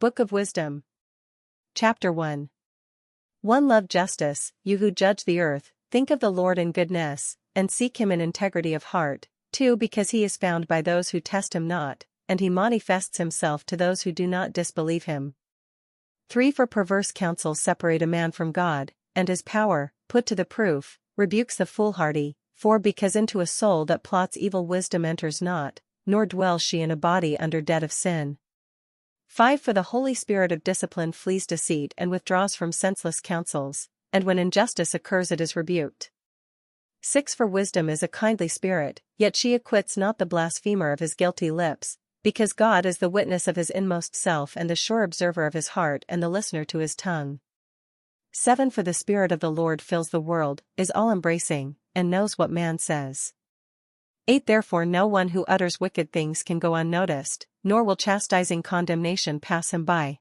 Book of Wisdom. Chapter 1. 1. Love justice, you who judge the earth, think of the Lord in goodness, and seek him in integrity of heart. 2. Because he is found by those who test him not, and he manifests himself to those who do not disbelieve him. 3. For perverse counsels separate a man from God, and his power, put to the proof, rebukes the foolhardy. 4. Because into a soul that plots evil wisdom enters not, nor dwells she in a body under debt of sin. 5. For the Holy Spirit of discipline flees deceit and withdraws from senseless counsels, and when injustice occurs it is rebuked. 6. For wisdom is a kindly spirit, yet she acquits not the blasphemer of his guilty lips, because God is the witness of his inmost self and the sure observer of his heart and the listener to his tongue. 7. For the Spirit of the Lord fills the world, is all-embracing, and knows what man says. 8. Therefore no one who utters wicked things can go unnoticed, nor will chastising condemnation pass him by.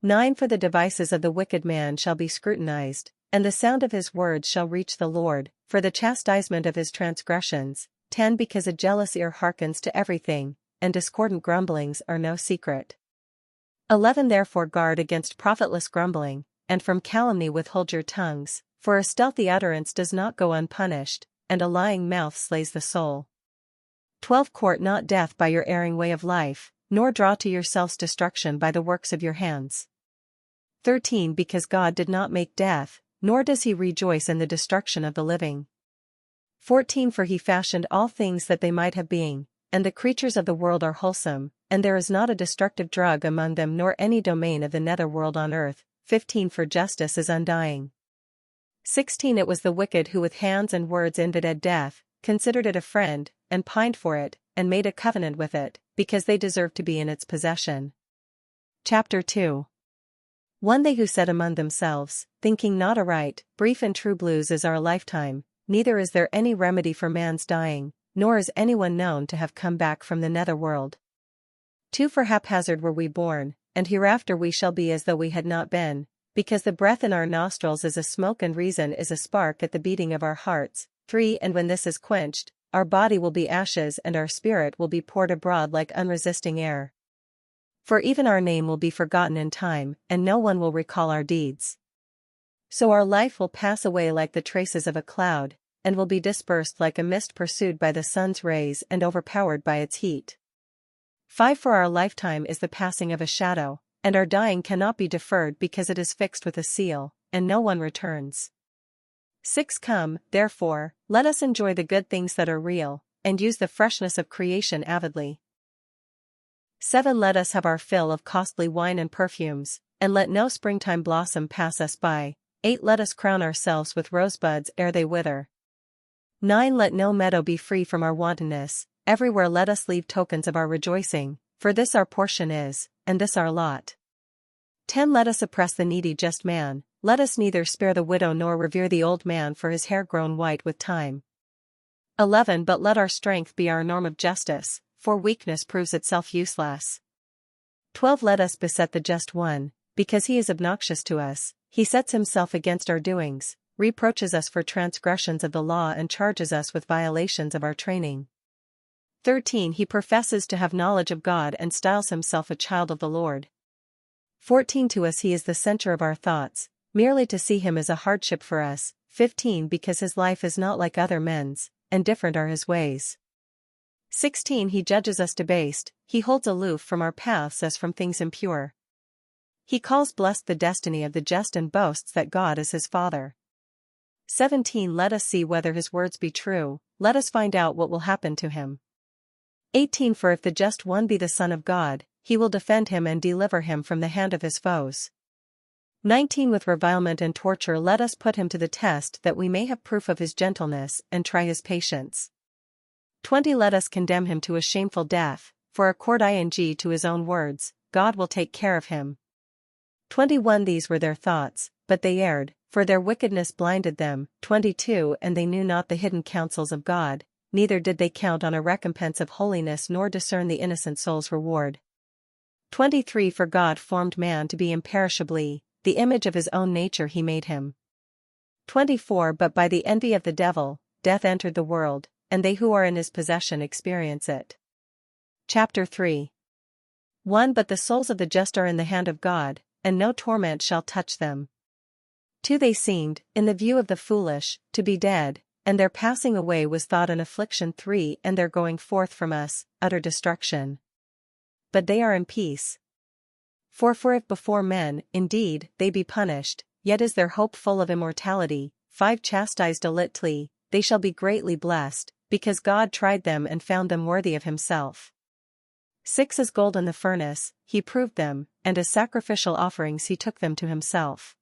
9. For the devices of the wicked man shall be scrutinized, and the sound of his words shall reach the Lord, for the chastisement of his transgressions. 10. Because a jealous ear hearkens to everything, and discordant grumblings are no secret. 11. Therefore guard against profitless grumbling, and from calumny withhold your tongues, for a stealthy utterance does not go unpunished, and a lying mouth slays the soul. 12. Court not death by your erring way of life, nor draw to yourselves destruction by the works of your hands. 13. Because God did not make death, nor does he rejoice in the destruction of the living. 14. For he fashioned all things that they might have being, and the creatures of the world are wholesome, and there is not a destructive drug among them nor any domain of the nether world on earth. 15. For justice is undying. 16. It was the wicked who with hands and words invited death, considered it a friend, and pined for it, and made a covenant with it, because they deserved to be in its possession. Chapter 2. 1. They who said among themselves, thinking not aright, brief and true blues is our lifetime, neither is there any remedy for man's dying, nor is anyone known to have come back from the nether world. 2. For haphazard were we born, and hereafter we shall be as though we had not been, because the breath in our nostrils is a smoke and reason is a spark at the beating of our hearts. 3. And when this is quenched, our body will be ashes and our spirit will be poured abroad like unresisting air. For even our name will be forgotten in time, and no one will recall our deeds. So our life will pass away like the traces of a cloud, and will be dispersed like a mist pursued by the sun's rays and overpowered by its heat. 5. For our lifetime is the passing of a shadow, and our dying cannot be deferred because it is fixed with a seal, and no one returns. 6. Come, therefore, let us enjoy the good things that are real, and use the freshness of creation avidly. 7. Let us have our fill of costly wine and perfumes, and let no springtime blossom pass us by. 8. Let us crown ourselves with rosebuds ere they wither. 9. Let no meadow be free from our wantonness, everywhere let us leave tokens of our rejoicing, for this our portion is, and this our lot. 10. Let us oppress the needy just man, let us neither spare the widow nor revere the old man for his hair grown white with time. 11. But let our strength be our norm of justice, for weakness proves itself useless. 12. Let us beset the just one, because he is obnoxious to us, he sets himself against our doings, reproaches us for transgressions of the law and charges us with violations of our training. 13. He professes to have knowledge of God and styles himself a child of the Lord. 14. To us he is the center of our thoughts, merely to see him is a hardship for us. 15. Because his life is not like other men's, and different are his ways. 16. He judges us debased, he holds aloof from our paths as from things impure. He calls blessed the destiny of the just and boasts that God is his Father. 17. Let us see whether his words be true, let us find out what will happen to him. 18. For if the just one be the Son of God, he will defend him and deliver him from the hand of his foes. 19. With revilement and torture let us put him to the test that we may have proof of his gentleness and try his patience. 20. Let us condemn him to a shameful death, for according to his own words, God will take care of him. 21. These were their thoughts, but they erred, for their wickedness blinded them. 22. And they knew not the hidden counsels of God, neither did they count on a recompense of holiness nor discern the innocent soul's reward. 23. For God formed man to be imperishably, the image of his own nature he made him. 24. But by the envy of the devil, death entered the world, and they who are in his possession experience it. Chapter 3. 1 But the souls of the just are in the hand of God, and no torment shall touch them. 2 They seemed, in the view of the foolish, to be dead, and their passing away was thought an affliction. 3 And their going forth from us, utter destruction. But they are in peace. 4 For if before men, indeed, they be punished, yet is their hope full of immortality. 5 Chastised diligently, they shall be greatly blessed, because God tried them and found them worthy of himself. 6 As gold in the furnace, he proved them, and as sacrificial offerings he took them to himself.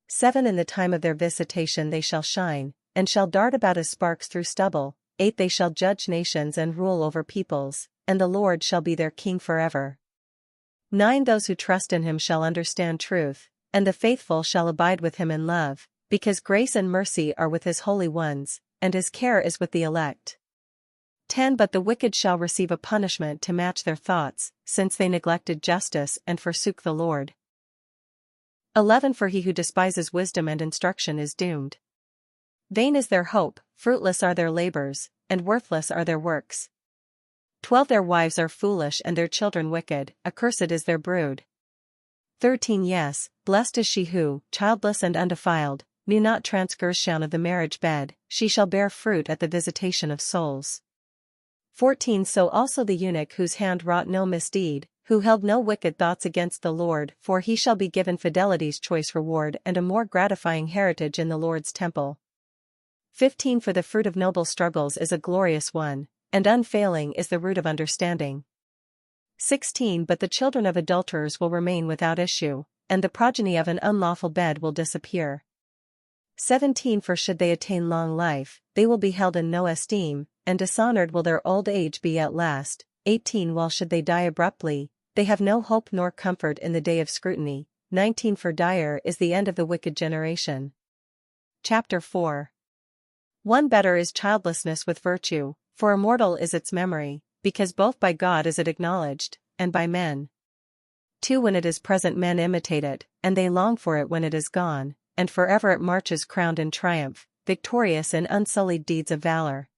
7 In the time of their visitation they shall shine, and shall dart about as sparks through stubble. 8 They shall judge nations and rule over peoples, and the Lord shall be their king forever. 9 Those who trust in him shall understand truth, and the faithful shall abide with him in love, because grace and mercy are with his holy ones, and his care is with the elect. 10 But the wicked shall receive a punishment to match their thoughts, since they neglected justice and forsook the Lord. 11 For he who despises wisdom and instruction is doomed. Vain is their hope, fruitless are their labors, and worthless are their works. 12 Their wives are foolish and their children wicked, accursed is their brood. 13 Yes, blessed is she who, childless and undefiled, knew not transgression of the marriage bed, she shall bear fruit at the visitation of souls. 14 So also the eunuch whose hand wrought no misdeed, who held no wicked thoughts against the Lord, for he shall be given fidelity's choice reward and a more gratifying heritage in the Lord's temple. 15 For the fruit of noble struggles is a glorious one, and unfailing is the root of understanding. 16 But the children of adulterers will remain without issue, and the progeny of an unlawful bed will disappear. 17 For should they attain long life, they will be held in no esteem, and dishonored will their old age be at last. 18 While should they die abruptly, they have no hope nor comfort in the day of scrutiny. 19 For dire is the end of the wicked generation. Chapter 4 1 Better is childlessness with virtue, for immortal is its memory, because both by God is it acknowledged, and by men. 2 When it is present men imitate it, and they long for it when it is gone, and forever it marches crowned in triumph, victorious in unsullied deeds of valor.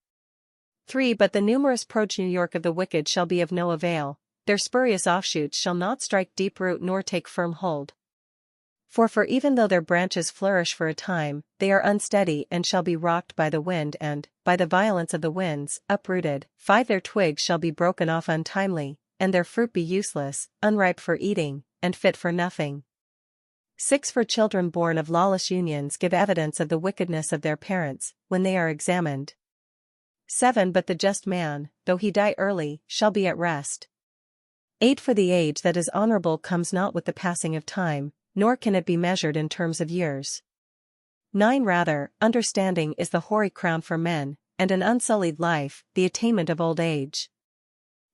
3 But the numerous progeny of the wicked shall be of no avail, their spurious offshoots shall not strike deep root nor take firm hold. 4 For even though their branches flourish for a time, they are unsteady and shall be rocked by the wind and, by the violence of the winds, uprooted. 5 Their twigs shall be broken off untimely, and their fruit be useless, unripe for eating, and fit for nothing. 6 For children born of lawless unions give evidence of the wickedness of their parents, when they are examined. 7 But the just man, though he die early, shall be at rest. 8 For the age that is honorable comes not with the passing of time, nor can it be measured in terms of years. 9 Rather, understanding is the hoary crown for men, and an unsullied life, the attainment of old age.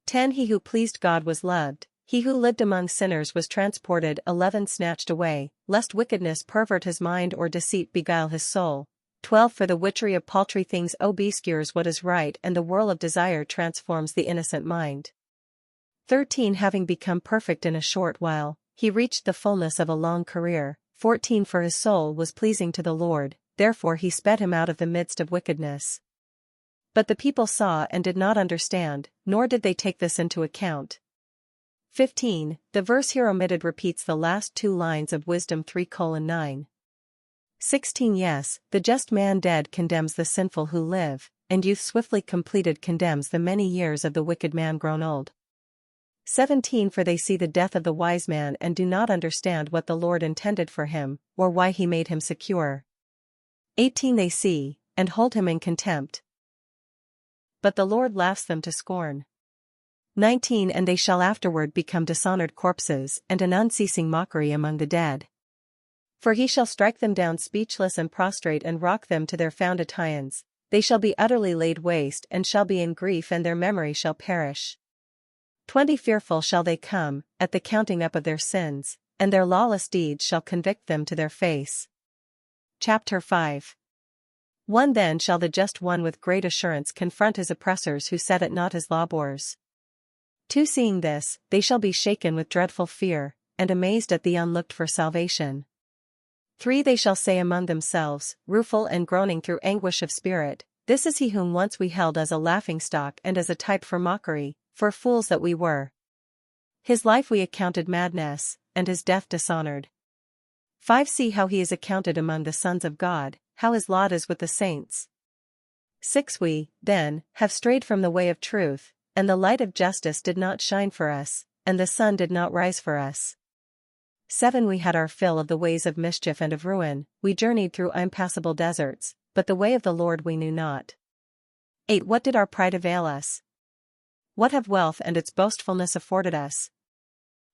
10 He who pleased God was loved, he who lived among sinners was transported. 11 Snatched away, lest wickedness pervert his mind or deceit beguile his soul. 12 For the witchery of paltry things obscures what is right, and the whirl of desire transforms the innocent mind. 13 Having become perfect in a short while, he reached the fullness of a long career. 14 For his soul was pleasing to the Lord, therefore he sped him out of the midst of wickedness. But the people saw and did not understand, nor did they take this into account. 15 The verse here omitted repeats the last 2 lines of Wisdom 3:9. 16 Yes, the just man dead condemns the sinful who live, and youth swiftly completed condemns the many years of the wicked man grown old. 17 For they see the death of the wise man and do not understand what the Lord intended for him, or why he made him secure. 18 They see, and hold him in contempt, but the Lord laughs them to scorn. 19 And they shall afterward become dishonored corpses and an unceasing mockery among the dead. For he shall strike them down speechless and prostrate and rock them to their foundations. They shall be utterly laid waste and shall be in grief, and their memory shall perish. 20 Fearful shall they come, at the counting up of their sins, and their lawless deeds shall convict them to their face. Chapter 5 1 Then shall the just one with great assurance confront his oppressors who set at naught his lawbores. 2 Seeing this, they shall be shaken with dreadful fear, and amazed at the unlooked-for salvation. 3 They shall say among themselves, rueful and groaning through anguish of spirit, This is he whom once we held as a laughingstock and as a type for mockery, for fools that we were. His life we accounted madness, and his death dishonored. 5. See how he is accounted among the sons of God, how his lot is with the saints. 6. We, then, have strayed from the way of truth, and the light of justice did not shine for us, and the sun did not rise for us. 7. We had our fill of the ways of mischief and of ruin, we journeyed through impassable deserts, but the way of the Lord we knew not. 8. What did our pride avail us? What have wealth and its boastfulness afforded us?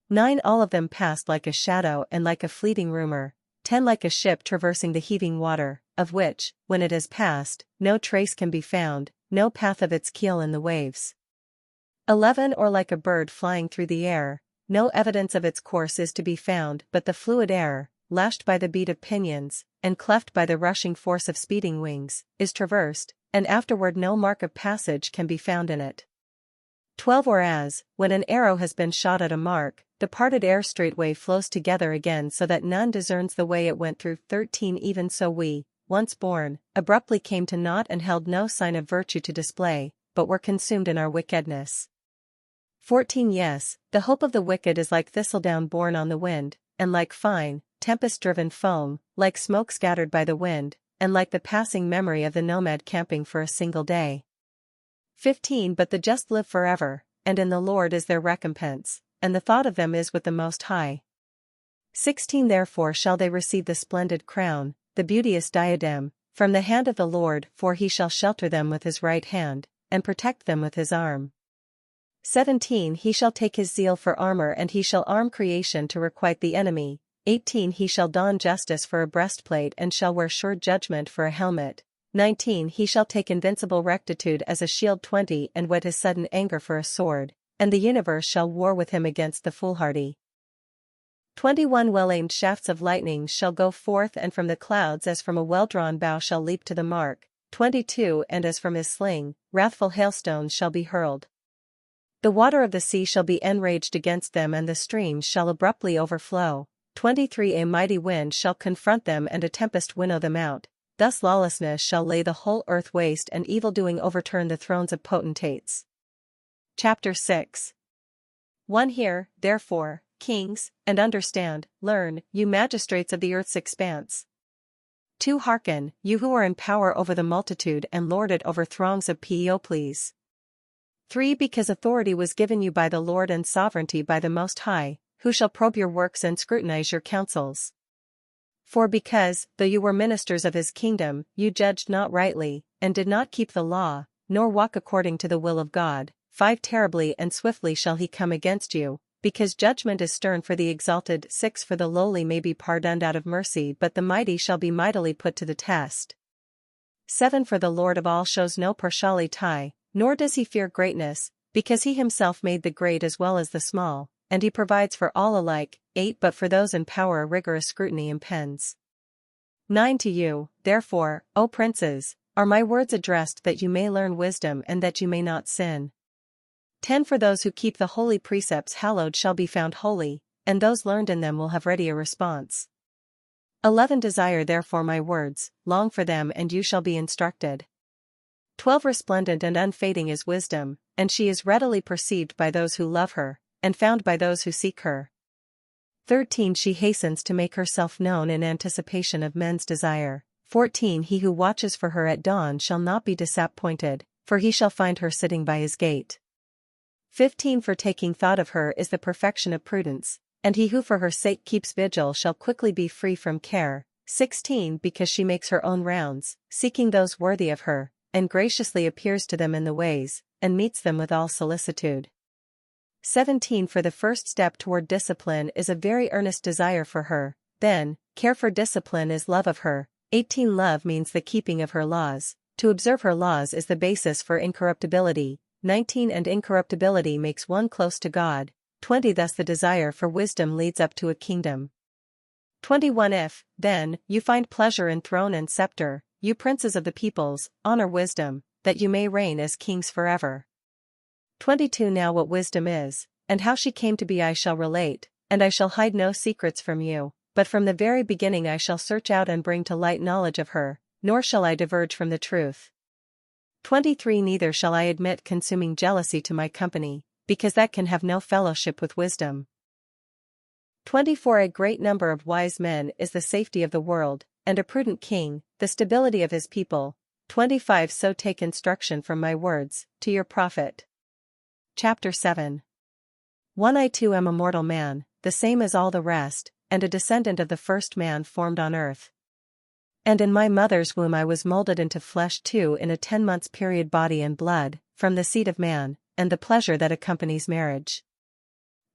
9. All of them passed like a shadow and like a fleeting rumor. 10. Like a ship traversing the heaving water, of which, when it has passed, no trace can be found, no path of its keel in the waves. 11. Or like a bird flying through the air, no evidence of its course is to be found but the fluid air, lashed by the beat of pinions, and cleft by the rushing force of speeding wings, is traversed, and afterward no mark of passage can be found in it. 12. Whereas, when an arrow has been shot at a mark, the parted air straightway flows together again so that none discerns the way it went through. 13. Even so we, once born, abruptly came to naught and held no sign of virtue to display, but were consumed in our wickedness. 14. Yes, the hope of the wicked is like thistledown borne on the wind, and like fine, tempest-driven foam, like smoke scattered by the wind, and like the passing memory of the nomad camping for a single day. 15. But the just live forever, and in the Lord is their recompense, and the thought of them is with the Most High. 16. Therefore shall they receive the splendid crown, the beauteous diadem, from the hand of the Lord, for he shall shelter them with his right hand, and protect them with his arm. 17. He shall take his zeal for armor and he shall arm creation to requite the enemy. 18. He shall don justice for a breastplate and shall wear sure judgment for a helmet. 19. He shall take invincible rectitude as a shield. 20. And whet his sudden anger for a sword, and the universe shall war with him against the foolhardy. 21. Well-aimed shafts of lightning shall go forth and from the clouds as from a well-drawn bow shall leap to the mark. 22. And as from his sling, wrathful hailstones shall be hurled. The water of the sea shall be enraged against them and the streams shall abruptly overflow. 23. A mighty wind shall confront them and a tempest winnow them out. Thus lawlessness shall lay the whole earth waste and evildoing overturn the thrones of potentates. Chapter 6. 1. Hear, therefore, kings, and understand, learn, you magistrates of the earth's expanse. 2. Hearken, you who are in power over the multitude and lord it over throngs of peoples. 3. Because authority was given you by the Lord and sovereignty by the Most High, who shall probe your works and scrutinize your counsels. 4. Because, though you were ministers of his kingdom, you judged not rightly, and did not keep the law, nor walk according to the will of God. 5. Terribly and swiftly shall he come against you, because judgment is stern for the exalted. 6. For the lowly may be pardoned out of mercy, but the mighty shall be mightily put to the test. 7. For the Lord of all shows no partiality, nor does he fear greatness, because he himself made the great as well as the small, and he provides for all alike. 8. But for those in power a rigorous scrutiny impends. 9. To you, therefore, O princes, are my words addressed that you may learn wisdom and that you may not sin. 10. For those who keep the holy precepts hallowed shall be found holy, and those learned in them will have ready a response. 11. Desire therefore my words, long for them and you shall be instructed. 12. Resplendent and unfading is wisdom, and she is readily perceived by those who love her, and found by those who seek her. 13. She hastens to make herself known in anticipation of men's desire. 14. He who watches for her at dawn shall not be disappointed, for he shall find her sitting by his gate. 15. For taking thought of her is the perfection of prudence, and he who for her sake keeps vigil shall quickly be free from care. 16. Because she makes her own rounds, seeking those worthy of her, and graciously appears to them in the ways, and meets them with all solicitude. 17. For the first step toward discipline is a very earnest desire for her, then, care for discipline is love of her. 18. Love means the keeping of her laws, to observe her laws is the basis for incorruptibility. 19. And incorruptibility makes one close to God. 20. Thus the desire for wisdom leads up to a kingdom. 21. If, then, you find pleasure in throne and scepter, you princes of the peoples, honor wisdom, that you may reign as kings forever. 22. Now what wisdom is, and how she came to be I shall relate, and I shall hide no secrets from you, but from the very beginning I shall search out and bring to light knowledge of her, nor shall I diverge from the truth. 23. Neither shall I admit consuming jealousy to my company, because that can have no fellowship with wisdom. 24 A great number of wise men is the safety of the world, and a prudent king, the stability of his people. 25 So take instruction from my words, to your profit. Chapter 7 1 I too am a mortal man, the same as all the rest, and a descendant of the first man formed on earth. And in my mother's womb I was molded into flesh too in a 10 months period body and blood, from the seed of man, and the pleasure that accompanies marriage.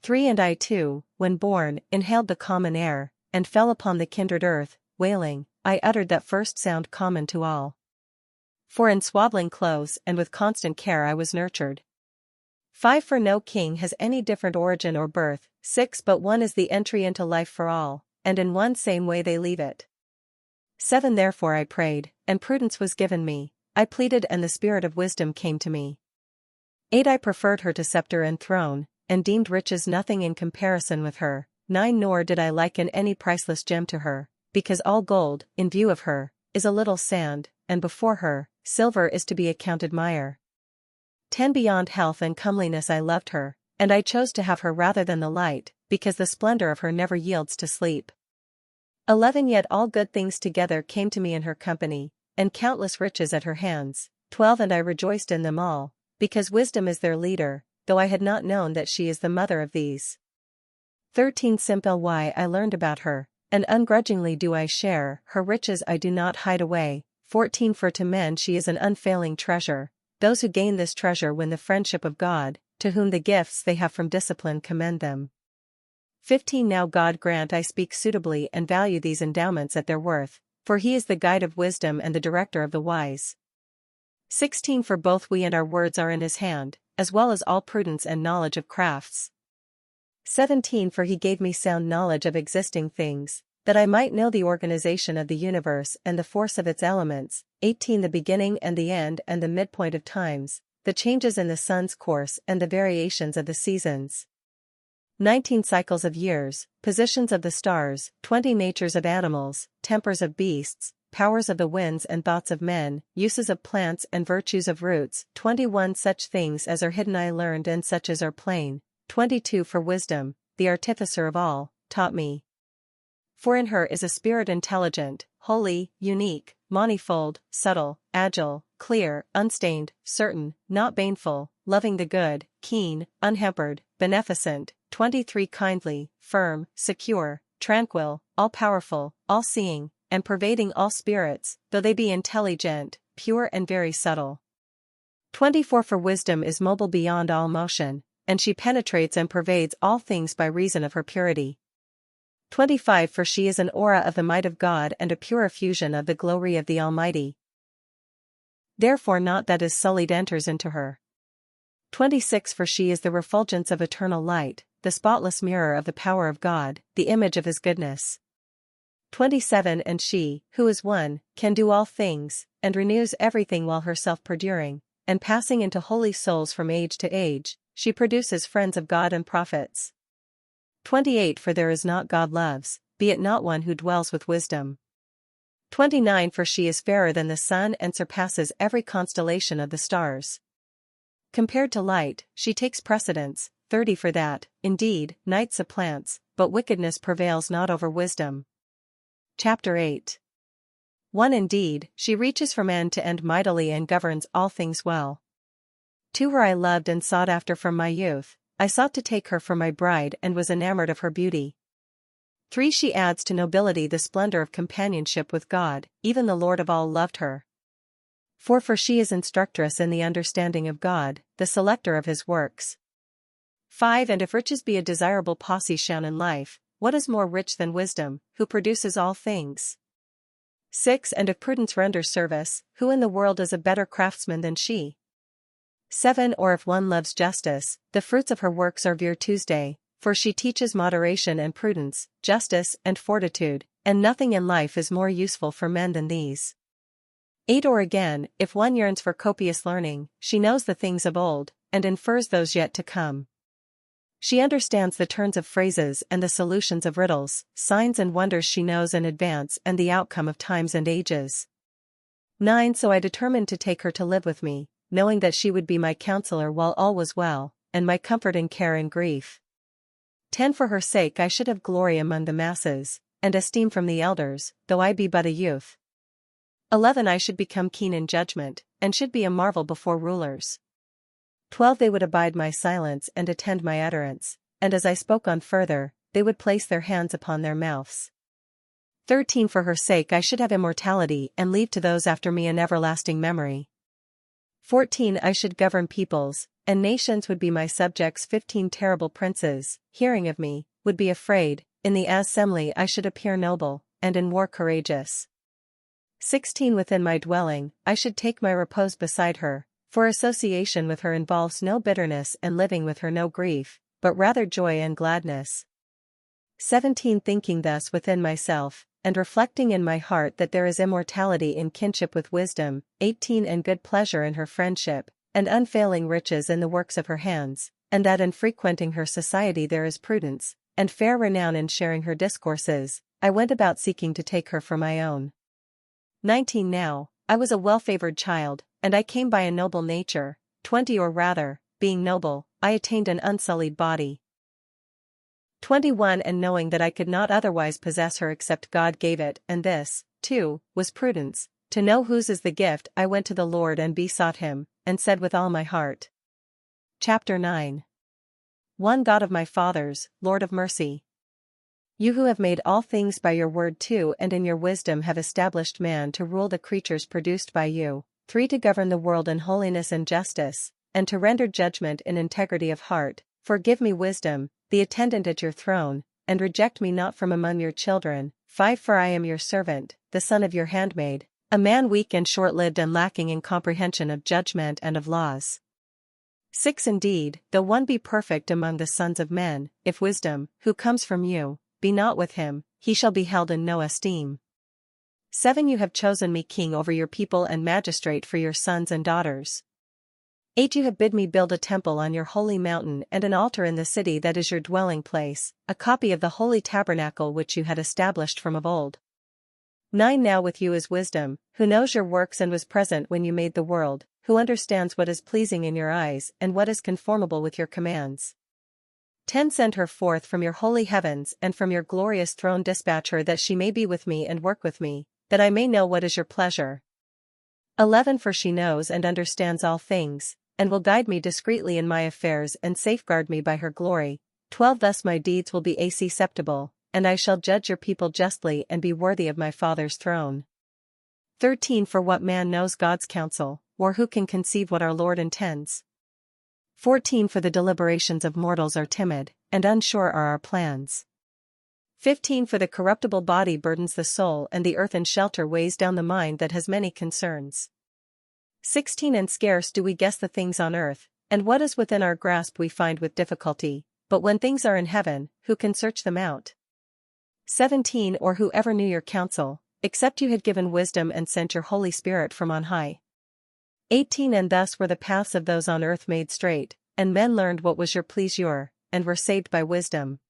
3 And I too, when born, inhaled the common air, and fell upon the kindred earth, wailing, I uttered that first sound common to all. 4 In swaddling clothes and with constant care I was nurtured. 5 For no king has any different origin or birth. 6 But one is the entry into life for all, and in one same way they leave it. 7 Therefore I prayed, and prudence was given me, I pleaded and the spirit of wisdom came to me. 8 I preferred her to scepter and throne, and deemed riches nothing in comparison with her. 9 Nor did I liken any priceless gem to her, because all gold, in view of her, is a little sand, and before her, silver is to be accounted mire. 10 Beyond health and comeliness I loved her, and I chose to have her rather than the light, because the splendor of her never yields to sleep. 11 Yet all good things together came to me in her company, and countless riches at her hands. 12 And I rejoiced in them all, because wisdom is their leader, though I had not known that she is the mother of these. 13 Simple why I learned about her, and ungrudgingly do I share, her riches I do not hide away. 14 For to men she is an unfailing treasure, those who gain this treasure win the friendship of God, to whom the gifts they have from discipline commend them. 15 Now God grant I speak suitably and value these endowments at their worth, for he is the guide of wisdom and the director of the wise. 16 For both we and our words are in his hand, as well as all prudence and knowledge of crafts. 17 For he gave me sound knowledge of existing things, that I might know the organization of the universe and the force of its elements. 18 The beginning and the end and the midpoint of times, the changes in the sun's course and the variations of the seasons. 19 Cycles of years, positions of the stars. 20 Natures of animals, tempers of beasts, powers of the winds and thoughts of men, uses of plants and virtues of roots. 21 Such things as are hidden I learned and such as are plain. 22 For wisdom, the artificer of all, taught me. For in her is a spirit intelligent, holy, unique, manifold, subtle, agile, clear, unstained, certain, not baneful, loving the good, keen, unhampered, beneficent. 23 Kindly, firm, secure, tranquil, all-powerful, all-seeing, and pervading all spirits, though they be intelligent, pure and very subtle. 24 For wisdom is mobile beyond all motion, and she penetrates and pervades all things by reason of her purity. 25 For she is an aura of the might of God and a pure effusion of the glory of the Almighty. Therefore naught that is sullied enters into her. 26 For she is the refulgence of eternal light, the spotless mirror of the power of God, the image of his goodness. 27 And she, who is one, can do all things, and renews everything while herself perduring, and passing into holy souls from age to age, she produces friends of God and prophets. 28 For there is not God loves, be it not one who dwells with wisdom. 29 For she is fairer than the sun and surpasses every constellation of the stars. Compared to light, she takes precedence. 30 For that, indeed, night supplants, but wickedness prevails not over wisdom. Chapter 8 1 Indeed, she reaches from end to end mightily and governs all things well. 2 Her I loved and sought after from my youth, I sought to take her for my bride and was enamored of her beauty. 3 She adds to nobility the splendor of companionship with God, even the Lord of all loved her. 4 For she is instructress in the understanding of God, the selector of his works. 5 And if riches be a desirable possession in life, what is more rich than wisdom, who produces all things? 6 And if prudence renders service, who in the world is a better craftsman than she? 7 Or if one loves justice, the fruits of her works are virtues, for she teaches moderation and prudence, justice and fortitude, and nothing in life is more useful for men than these. 8 Or again, if one yearns for copious learning, she knows the things of old, and infers those yet to come. She understands the turns of phrases and the solutions of riddles, signs and wonders she knows in advance and the outcome of times and ages. 9 So I determined to take her to live with me, knowing that she would be my counselor while all was well, and my comfort in care and grief. 10 For her sake I should have glory among the masses, and esteem from the elders, though I be but a youth. 11 I should become keen in judgment, and should be a marvel before rulers. 12 They would abide my silence and attend my utterance, and as I spoke on further, they would place their hands upon their mouths. 13 For her sake I should have immortality and leave to those after me an everlasting memory. 14 I should govern peoples, and nations would be my subjects. 15 Terrible princes, hearing of me, would be afraid, in the assembly I should appear noble, and in war courageous. 16 Within my dwelling, I should take my repose beside her, for association with her involves no bitterness and living with her no grief, but rather joy and gladness. 17 Thinking thus within myself, and reflecting in my heart that there is immortality in kinship with wisdom. 18 And good pleasure in her friendship, and unfailing riches in the works of her hands, and that in frequenting her society there is prudence, and fair renown in sharing her discourses, I went about seeking to take her for my own. 19 Now, I was a well-favored child, and I came by a noble nature. 20 Or rather, being noble, I attained an unsullied body. 21 And knowing that I could not otherwise possess her except God gave it, and this, too, was prudence, to know whose is the gift, I went to the Lord and besought him, and said with all my heart. Chapter 9 One God of my fathers, Lord of mercy. You who have made all things by your word too, and in your wisdom have established man to rule the creatures produced by you. 3 To govern the world in holiness and justice, and to render judgment in integrity of heart. 4 Give me wisdom, the attendant at your throne, and reject me not from among your children. 5 For I am your servant, the son of your handmaid, a man weak and short-lived and lacking in comprehension of judgment and of laws. 6 Indeed, though one be perfect among the sons of men, if wisdom, who comes from you, be not with him, he shall be held in no esteem. 7 You have chosen me king over your people and magistrate for your sons and daughters. 8 You have bid me build a temple on your holy mountain and an altar in the city that is your dwelling place, a copy of the holy tabernacle which you had established from of old. 9 Now with you is wisdom, who knows your works and was present when you made the world, who understands what is pleasing in your eyes and what is conformable with your commands. 10 Send her forth from your holy heavens and from your glorious throne, dispatch her that she may be with me and work with me, that I may know what is your pleasure. 11 For she knows and understands all things, and will guide me discreetly in my affairs and safeguard me by her glory. 12 Thus my deeds will be acceptable, and I shall judge your people justly and be worthy of my Father's throne. 13 For what man knows God's counsel, or who can conceive what our Lord intends? 14 For the deliberations of mortals are timid, and unsure are our plans. 15 For the corruptible body burdens the soul, and the earthen shelter weighs down the mind that has many concerns. 16 And scarce do we guess the things on earth, and what is within our grasp we find with difficulty, but when things are in heaven, who can search them out? 17 Or who ever knew your counsel, except you had given wisdom and sent your Holy Spirit from on high? 18 And thus were the paths of those on earth made straight, and men learned what was your pleasure, and were saved by wisdom.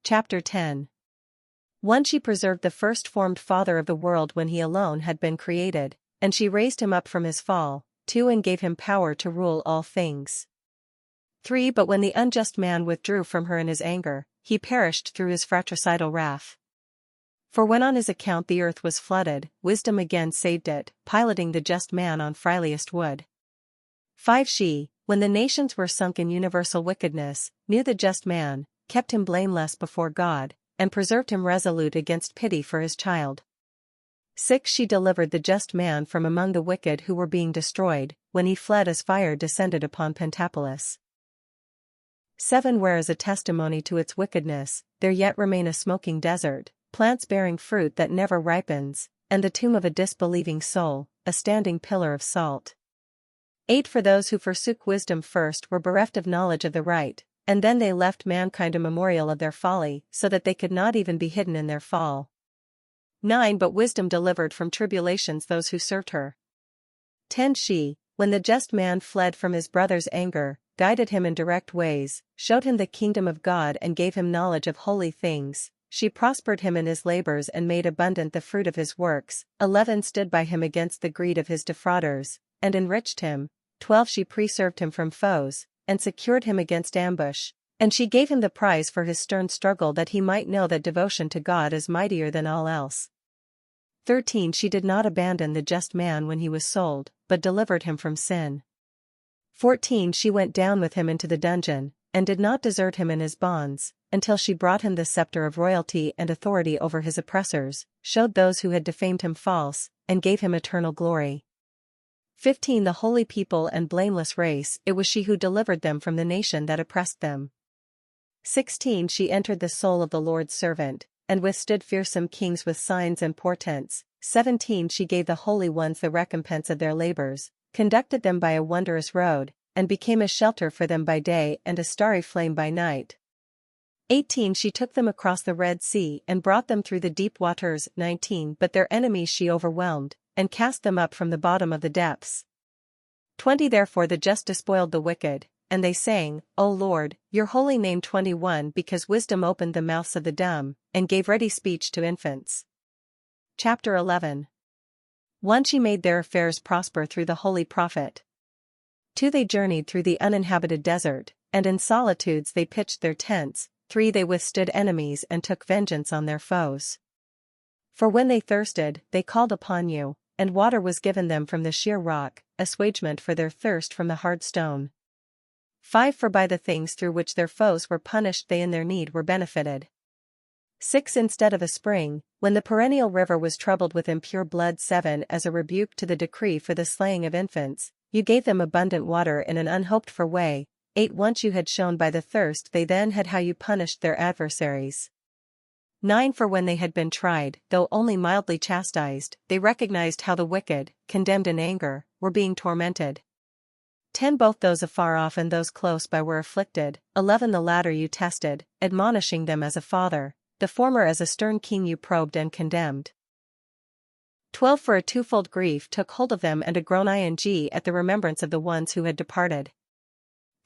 Chapter 10 1 She preserved the first-formed Father of the world when he alone had been created, and she raised him up from his fall. 2 And gave him power to rule all things. 3 But when the unjust man withdrew from her in his anger, he perished through his fratricidal wrath. For when on his account the earth was flooded, wisdom again saved it, piloting the just man on friendliest wood. 5 She, when the nations were sunk in universal wickedness, knew the just man, kept him blameless before God, and preserved him resolute against pity for his child. 6 She delivered the just man from among the wicked who were being destroyed, when he fled as fire descended upon Pentapolis. 7 Whereas a testimony to its wickedness, there yet remain a smoking desert, plants bearing fruit that never ripens, and the tomb of a disbelieving soul, a standing pillar of salt. 8 For those who forsook wisdom first were bereft of knowledge of the right, and then they left mankind a memorial of their folly, so that they could not even be hidden in their fall. 9 But wisdom delivered from tribulations those who served her. 10 She, when the just man fled from his brother's anger, guided him in direct ways, showed him the kingdom of God and gave him knowledge of holy things. She prospered him in his labors and made abundant the fruit of his works. 11 Stood by him against the greed of his defrauders, and enriched him. 12 She preserved him from foes, and secured him against ambush. And she gave him the prize for his stern struggle, that he might know that devotion to God is mightier than all else. 13. She did not abandon the just man when he was sold, but delivered him from sin. 14. She went down with him into the dungeon, and did not desert him in his bonds, until she brought him the scepter of royalty and authority over his oppressors, showed those who had defamed him false, and gave him eternal glory. 15. The holy people and blameless race, it was she who delivered them from the nation that oppressed them. 16. She entered the soul of the Lord's servant, and withstood fearsome kings with signs and portents. 17. She gave the holy ones the recompense of their labors, conducted them by a wondrous road, and became a shelter for them by day and a starry flame by night. 18. She took them across the Red Sea and brought them through the deep waters. 19. But their enemies she overwhelmed, and cast them up from the bottom of the depths. 20. Therefore the just despoiled the wicked, and they sang, O Lord, your holy name. 21. Because wisdom opened the mouths of the dumb, and gave ready speech to infants. Chapter 11. 1. She made their affairs prosper through the holy prophet. 2. They journeyed through the uninhabited desert, and in solitudes they pitched their tents. 3. They withstood enemies and took vengeance on their foes. For when they thirsted, they called upon you, and water was given them from the sheer rock, assuagement for their thirst from the hard stone. 5. For by the things through which their foes were punished they in their need were benefited. 6. Instead of a spring, when the perennial river was troubled with impure blood. 7. As a rebuke to the decree for the slaying of infants, you gave them abundant water in an unhoped-for way. 8. Once you had shown by the thirst they then had how you punished their adversaries. 9. For when they had been tried, though only mildly chastised, they recognized how the wicked, condemned in anger, were being tormented. 10. Both those afar off and those close by were afflicted. 11. The latter you tested, admonishing them as a father, the former as a stern king you probed and condemned. 12. For a twofold grief took hold of them, and a groan at the remembrance of the ones who had departed.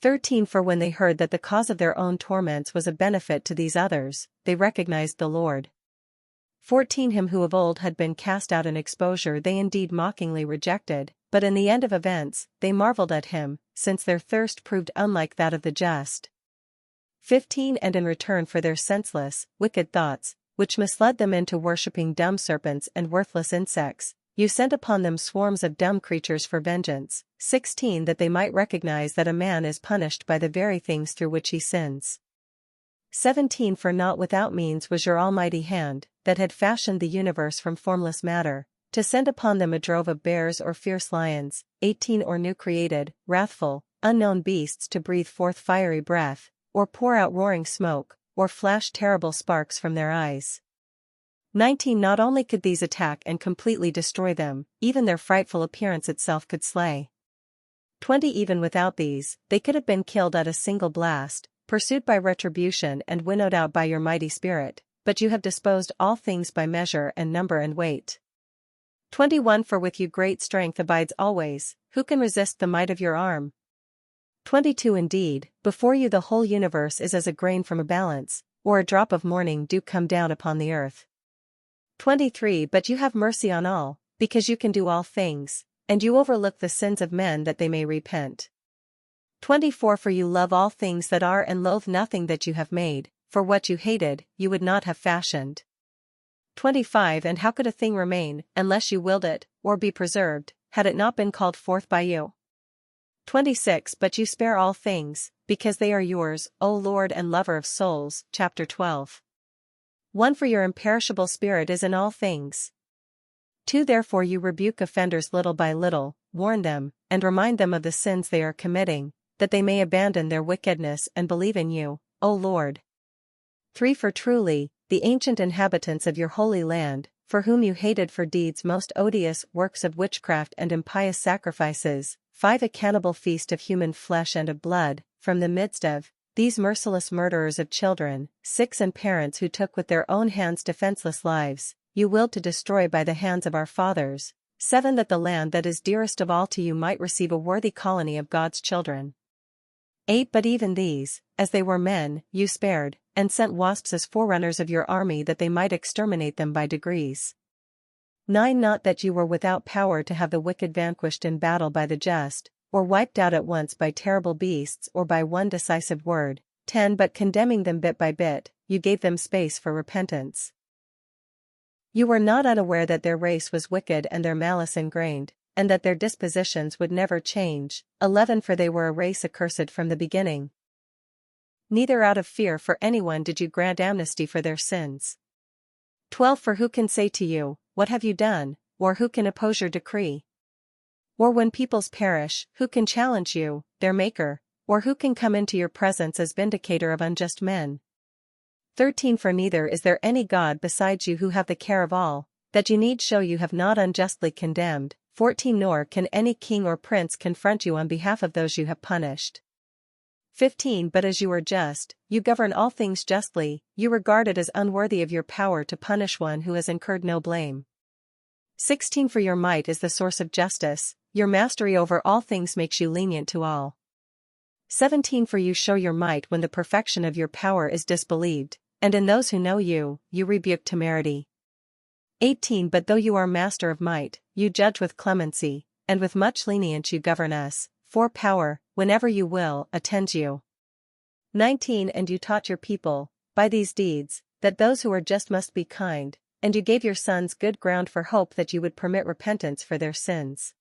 13. For when they heard that the cause of their own torments was a benefit to these others, they recognized the Lord. 14. Him who of old had been cast out in exposure they indeed mockingly rejected, but in the end of events, they marveled at him, since their thirst proved unlike that of the just. 15. And in return for their senseless, wicked thoughts, which misled them into worshipping dumb serpents and worthless insects, you sent upon them swarms of dumb creatures for vengeance. 16. That they might recognize that a man is punished by the very things through which he sins. 17. For not without means was your almighty hand, that had fashioned the universe from formless matter, to send upon them a drove of bears or fierce lions. 18. Or new created, wrathful, unknown beasts to breathe forth fiery breath, or pour out roaring smoke, or flash terrible sparks from their eyes. 19. Not only could these attack and completely destroy them, even their frightful appearance itself could slay. 20. Even without these, they could have been killed at a single blast, pursued by retribution and winnowed out by your mighty spirit, but you have disposed all things by measure and number and weight. 21. For with you great strength abides always, who can resist the might of your arm? 22. Indeed, before you the whole universe is as a grain from a balance, or a drop of morning dew come down upon the earth. 23. But you have mercy on all, because you can do all things, and you overlook the sins of men that they may repent. 24. For you love all things that are and loathe nothing that you have made, for what you hated, you would not have fashioned. 25. And how could a thing remain, unless you willed it, or be preserved, had it not been called forth by you? 26. But you spare all things, because they are yours, O Lord and lover of souls. Chapter 12. 1. For your imperishable spirit is in all things. 2. Therefore you rebuke offenders little by little, warn them, and remind them of the sins they are committing, that they may abandon their wickedness and believe in you, O Lord. 3. For truly, the ancient inhabitants of your holy land, for whom you hated for deeds most odious, works of witchcraft and impious sacrifices. 5. A cannibal feast of human flesh and of blood, from the midst of these merciless murderers of children. 6. And parents who took with their own hands defenseless lives, you willed to destroy by the hands of our fathers. 7. That the land that is dearest of all to you might receive a worthy colony of God's children. 8. But even these, as they were men, you spared, and sent wasps as forerunners of your army that they might exterminate them by degrees. 9. Not that you were without power to have the wicked vanquished in battle by the just, or wiped out at once by terrible beasts or by one decisive word. 10 But condemning them bit by bit, you gave them space for repentance. You were not unaware that their race was wicked and their malice ingrained, and that their dispositions would never change. 11 For they were a race accursed from the beginning. Neither out of fear for anyone did you grant amnesty for their sins. 12 For who can say to you, what have you done, or who can oppose your decree? Or when peoples perish, who can challenge you, their maker, or who can come into your presence as vindicator of unjust men? 13 For neither is there any God besides you who have the care of all, that you need show you have not unjustly condemned. 14 Nor can any king or prince confront you on behalf of those you have punished. 15 But as you are just, you govern all things justly, you regard it as unworthy of your power to punish one who has incurred no blame. 16 For your might is the source of justice, your mastery over all things makes you lenient to all. 17 For you show your might when the perfection of your power is disbelieved, and in those who know you, you rebuke temerity. 18 But though you are master of might, you judge with clemency, and with much lenience you govern us, for power, whenever you will, attends you. 19 And you taught your people, by these deeds, that those who are just must be kind, and you gave your sons good ground for hope that you would permit repentance for their sins.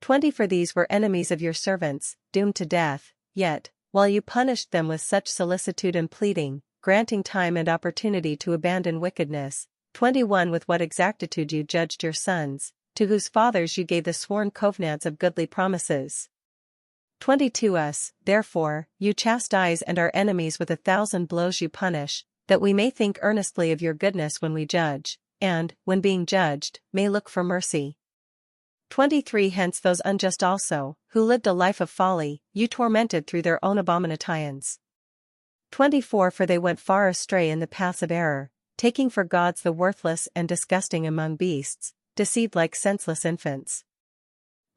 20 For these were enemies of your servants, doomed to death, yet, while you punished them with such solicitude and pleading, granting time and opportunity to abandon wickedness. 21 With what exactitude you judged your sons, to whose fathers you gave the sworn covenants of goodly promises. 22 Us, therefore, you chastise and our enemies with 1,000 blows you punish, that we may think earnestly of your goodness when we judge, and, when being judged, may look for mercy. 23 Hence those unjust also, who lived a life of folly, you tormented through their own abominations. 24 For they went far astray in the paths of error, taking for gods the worthless and disgusting among beasts, deceived like senseless infants.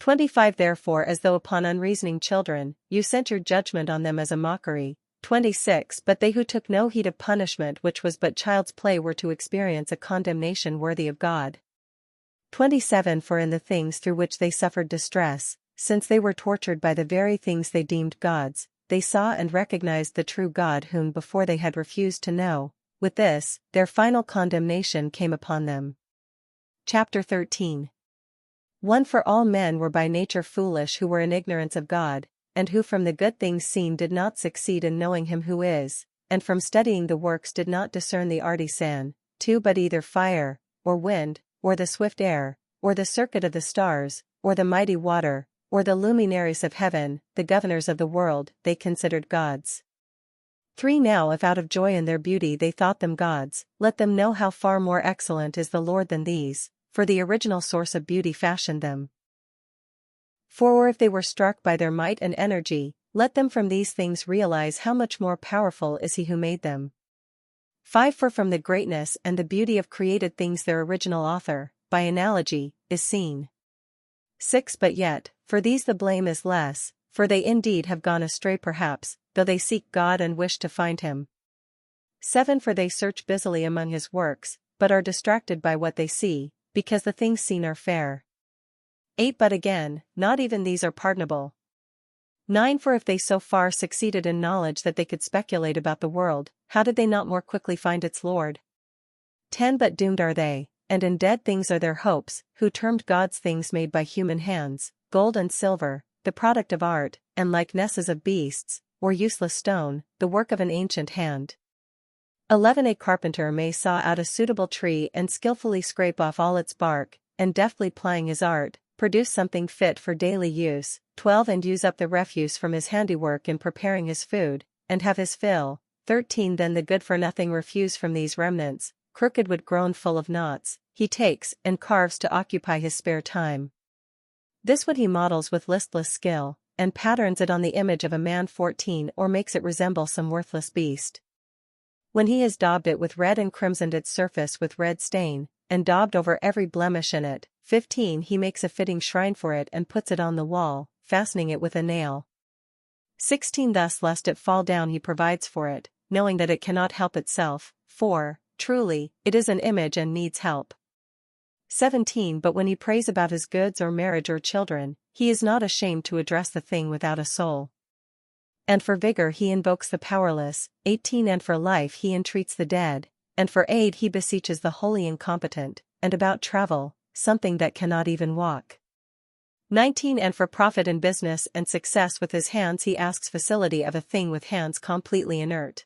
25 Therefore as though upon unreasoning children, you sent your judgment on them as a mockery. 26 But they who took no heed of punishment which was but child's play were to experience a condemnation worthy of God. 27 For in the things through which they suffered distress, since they were tortured by the very things they deemed gods, they saw and recognized the true God whom before they had refused to know. With this, their final condemnation came upon them. Chapter 13 1 For all men were by nature foolish who were in ignorance of God, and who from the good things seen did not succeed in knowing him who is, and from studying the works did not discern the artisan. 2 But either fire, or wind, or the swift air, or the circuit of the stars, or the mighty water, or the luminaries of heaven, the governors of the world, they considered gods. 3 Now if out of joy in their beauty they thought them gods, let them know how far more excellent is the Lord than these, for the original source of beauty fashioned them. 4 Or if they were struck by their might and energy, let them from these things realize how much more powerful is he who made them. 5 For from the greatness and the beauty of created things their original author, by analogy, is seen. 6 But yet, for these the blame is less, for they indeed have gone astray perhaps, though they seek God and wish to find him. 7 For they search busily among his works, but are distracted by what they see, because the things seen are fair. 8 But again, not even these are pardonable. 9 For if they so far succeeded in knowledge that they could speculate about the world, how did they not more quickly find its Lord? 10 But doomed are they, and in dead things are their hopes, who termed God's things made by human hands, gold and silver, the product of art, and likenesses of beasts, or useless stone, the work of an ancient hand. 11 A carpenter may saw out a suitable tree and skillfully scrape off all its bark, and deftly plying his art, produce something fit for daily use. 12 And use up the refuse from his handiwork in preparing his food, and have his fill. 13 Then the good-for-nothing refuse from these remnants, crooked wood grown full of knots, he takes and carves to occupy his spare time. This wood he models with listless skill, and patterns it on the image of a man. 14 Or makes it resemble some worthless beast. When he has daubed it with red and crimsoned its surface with red stain, and daubed over every blemish in it. 15 He makes a fitting shrine for it and puts it on the wall, fastening it with a nail. 16 Thus lest it fall down he provides for it, knowing that it cannot help itself. 4 Truly, it is an image and needs help. 17 But when he prays about his goods or marriage or children, he is not ashamed to address the thing without a soul. And for vigor he invokes the powerless. 18 And for life he entreats the dead, and for aid he beseeches the wholly incompetent, and about travel, something that cannot even walk. 19 And for profit in business and success with his hands he asks facility of a thing with hands completely inert.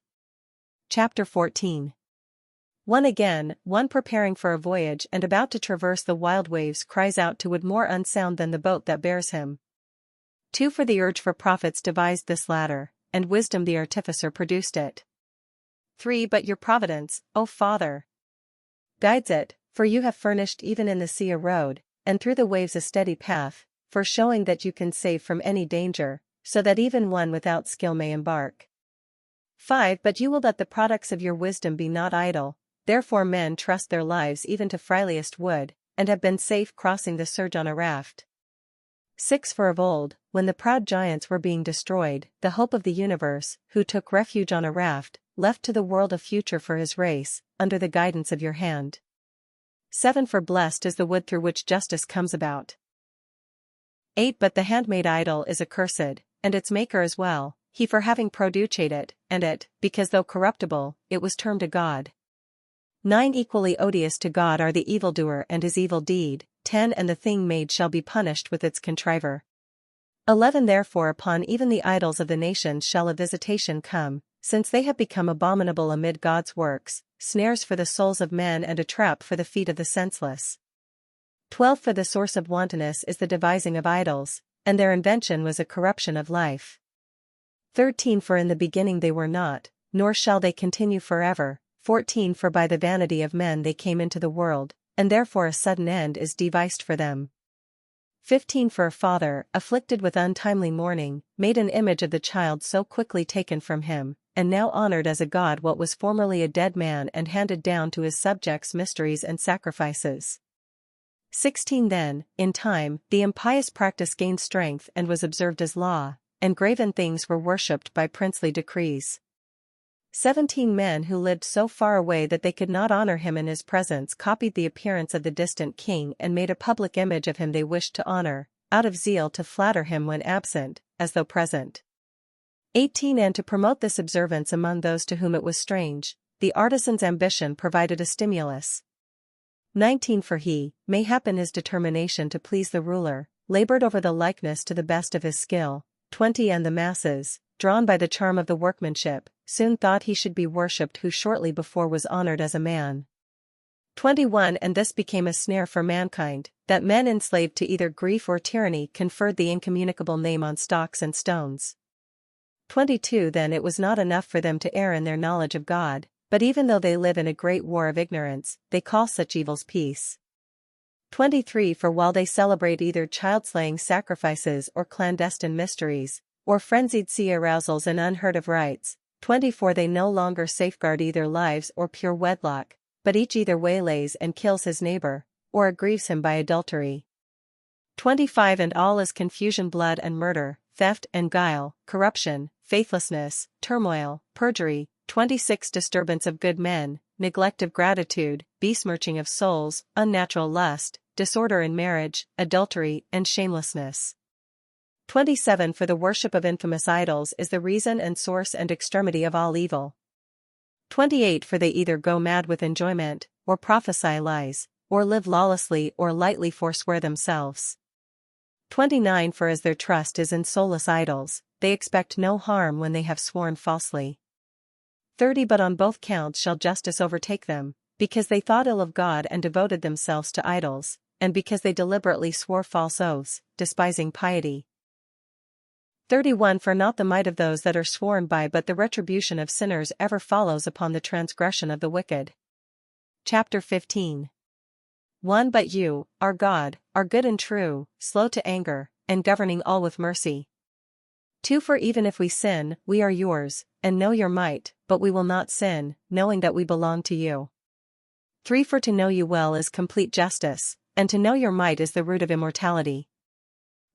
Chapter 14. 1 Again, one preparing for a voyage and about to traverse the wild waves cries out to wood more unsound than the boat that bears him. 2 For the urge for profits devised this ladder, and wisdom the artificer produced it. 3 But your providence, O Father, guides it, for you have furnished even in the sea a road, and through the waves a steady path, for showing that you can save from any danger, so that even one without skill may embark. 5 But you will that the products of your wisdom be not idle, therefore men trust their lives even to frailest wood, and have been safe crossing the surge on a raft. 6 For of old, when the proud giants were being destroyed, the hope of the universe, who took refuge on a raft, left to the world a future for his race, under the guidance of your hand. 7 For blessed is the wood through which justice comes about. 8 But the handmaid idol is accursed, and its maker as well, he for having produced it, and it, because though corruptible, it was termed a god. 9 Equally odious to God are the evildoer and his evil deed. 10 And the thing made shall be punished with its contriver. 11 Therefore upon even the idols of the nations shall a visitation come, since they have become abominable amid God's works, snares for the souls of men and a trap for the feet of the senseless. 12 For the source of wantonness is the devising of idols, and their invention was a corruption of life. 13 For in the beginning they were not, nor shall they continue forever. 14 For by the vanity of men they came into the world, and therefore a sudden end is devised for them. 15 For a father, afflicted with untimely mourning, made an image of the child so quickly taken from him, and now honored as a god what was formerly a dead man and handed down to his subjects mysteries and sacrifices. 16 Then, in time, the impious practice gained strength and was observed as law, and graven things were worshipped by princely decrees. 17 Men who lived so far away that they could not honor him in his presence copied the appearance of the distant king and made a public image of him they wished to honor, out of zeal to flatter him when absent, as though present. 18 And to promote this observance among those to whom it was strange, the artisan's ambition provided a stimulus. 19 For he, mayhap in his determination to please the ruler, labored over the likeness to the best of his skill. 20 And the masses, drawn by the charm of the workmanship, soon thought he should be worshipped who shortly before was honored as a man. 21 And this became a snare for mankind, that men enslaved to either grief or tyranny conferred the incommunicable name on stocks and stones. 22 Then it was not enough for them to err in their knowledge of God, but even though they live in a great war of ignorance, they call such evils peace. 23 For while they celebrate either child-slaying sacrifices or clandestine mysteries, or frenzied sea arousals and unheard of rites, 24 They no longer safeguard either lives or pure wedlock, but each either waylays and kills his neighbor, or aggrieves him by adultery. 25 And all is confusion, blood and murder, theft and guile, corruption, faithlessness, turmoil, perjury. 26 Disturbance of good men, neglect of gratitude, besmirching of souls, unnatural lust, disorder in marriage, adultery, and shamelessness. 27 For the worship of infamous idols is the reason and source and extremity of all evil. 28 For they either go mad with enjoyment, or prophesy lies, or live lawlessly or lightly forswear themselves. 29 For as their trust is in soulless idols, they expect no harm when they have sworn falsely. 30 But on both counts shall justice overtake them, because they thought ill of God and devoted themselves to idols, and because they deliberately swore false oaths, despising piety. 31 For not the might of those that are sworn by but the retribution of sinners ever follows upon the transgression of the wicked. Chapter 15. 1 But you, our God, are good and true, slow to anger, and governing all with mercy. 2 For even if we sin, we are yours, and know your might, but we will not sin, knowing that we belong to you. 3 For to know you well is complete justice, and to know your might is the root of immortality.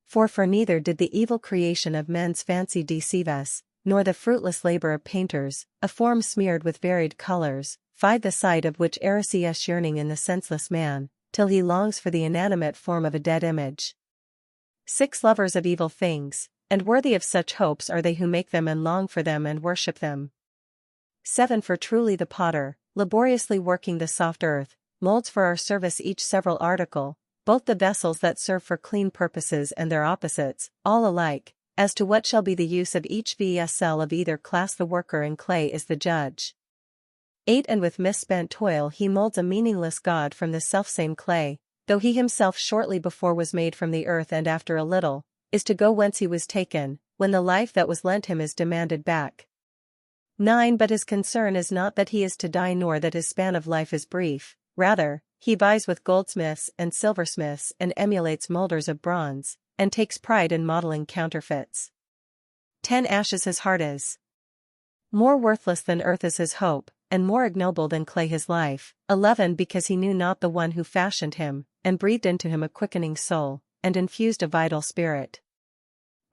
4 For neither did the evil creation of men's fancy deceive us, nor the fruitless labor of painters, a form smeared with varied colors. 5 The sight of which heresy us yearning in the senseless man, till he longs for the inanimate form of a dead image. 6 Lovers of evil things, and worthy of such hopes are they who make them and long for them and worship them. 7 For truly the potter, laboriously working the soft earth, molds for our service each several article, both the vessels that serve for clean purposes and their opposites, all alike, as to what shall be the use of each vessel of either class the worker in clay is the judge. 8 And with misspent toil he molds a meaningless God from the selfsame clay, though he himself shortly before was made from the earth and after a little, is to go whence he was taken, when the life that was lent him is demanded back. 9 But his concern is not that he is to die nor that his span of life is brief, rather, he vies with goldsmiths and silversmiths and emulates molders of bronze, and takes pride in modeling counterfeits. 10 Ashes his heart is. More worthless than earth is his hope, and more ignoble than clay his life. 11 Because he knew not the one who fashioned him, and breathed into him a quickening soul, and infused a vital spirit.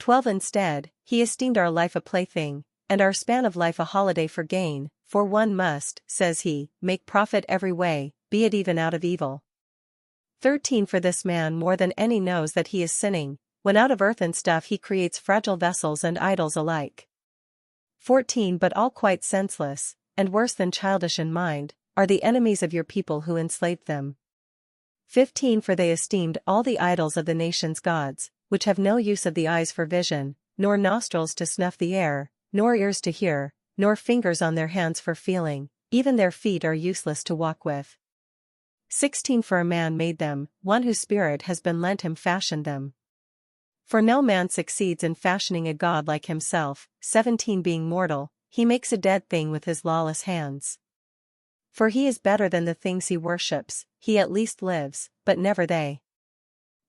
12 Instead, he esteemed our life a plaything, and our span of life a holiday for gain, for one must, says he, make profit every way, be it even out of evil. 13 For this man more than any knows that he is sinning, when out of earth and stuff he creates fragile vessels and idols alike. 14 But all quite senseless, and worse than childish in mind, are the enemies of your people who enslaved them. 15 For they esteemed all the idols of the nations gods, which have no use of the eyes for vision, nor nostrils to snuff the air, nor ears to hear, nor fingers on their hands for feeling, even their feet are useless to walk with. 16 For a man made them, one whose spirit has been lent him fashioned them. For no man succeeds in fashioning a god like himself. 17 Being mortal, he makes a dead thing with his lawless hands. For he is better than the things he worships, he at least lives, but never they.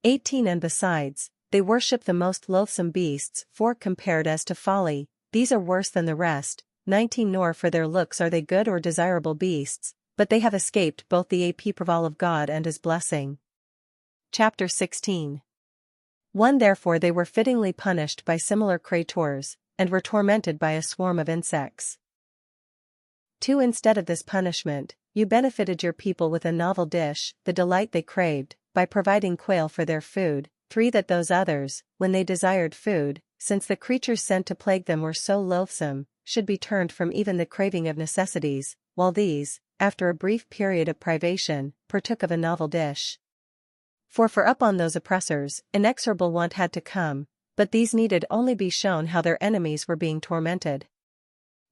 18 And besides, they worship the most loathsome beasts, for compared as to folly, these are worse than the rest. 19 Nor for their looks are they good or desirable beasts, but they have escaped both the approval of God and his blessing. Chapter 16 1 Therefore they were fittingly punished by similar creatures, and were tormented by a swarm of insects. 2 Instead of this punishment, you benefited your people with a novel dish, the delight they craved, by providing quail for their food. 3 That those others, when they desired food, since the creatures sent to plague them were so loathsome, should be turned from even the craving of necessities, while these, after a brief period of privation, partook of a novel dish. For up on those oppressors, inexorable want had to come, but these needed only be shown how their enemies were being tormented.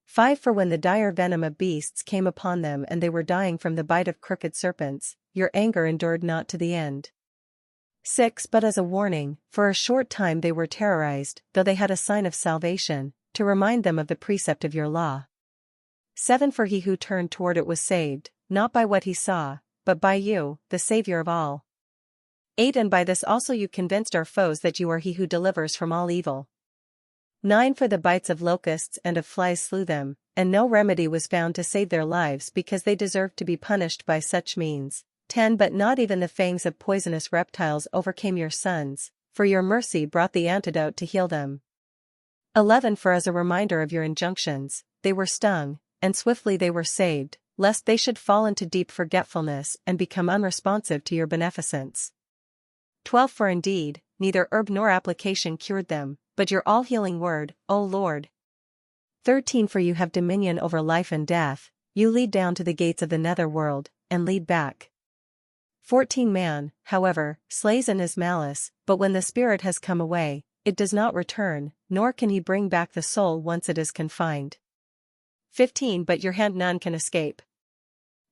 5 For when the dire venom of beasts came upon them and they were dying from the bite of crooked serpents, your anger endured not to the end. 6 But as a warning, for a short time they were terrorized, though they had a sign of salvation, to remind them of the precept of your law. 7 For he who turned toward it was saved, not by what he saw, but by you, the Savior of all. 8 And by this also you convinced our foes that you are he who delivers from all evil. 9 For the bites of locusts and of flies slew them, and no remedy was found to save their lives because they deserved to be punished by such means. 10 But not even the fangs of poisonous reptiles overcame your sons, for your mercy brought the antidote to heal them. 11 For as a reminder of your injunctions, they were stung, and swiftly they were saved, lest they should fall into deep forgetfulness and become unresponsive to your beneficence. 12 For indeed, neither herb nor application cured them, but your all-healing word, O Lord. 13 For you have dominion over life and death, you lead down to the gates of the netherworld, and lead back. 14 Man, however, slays in his malice, but when the spirit has come away, it does not return, nor can he bring back the soul once it is confined. 15 But your hand none can escape.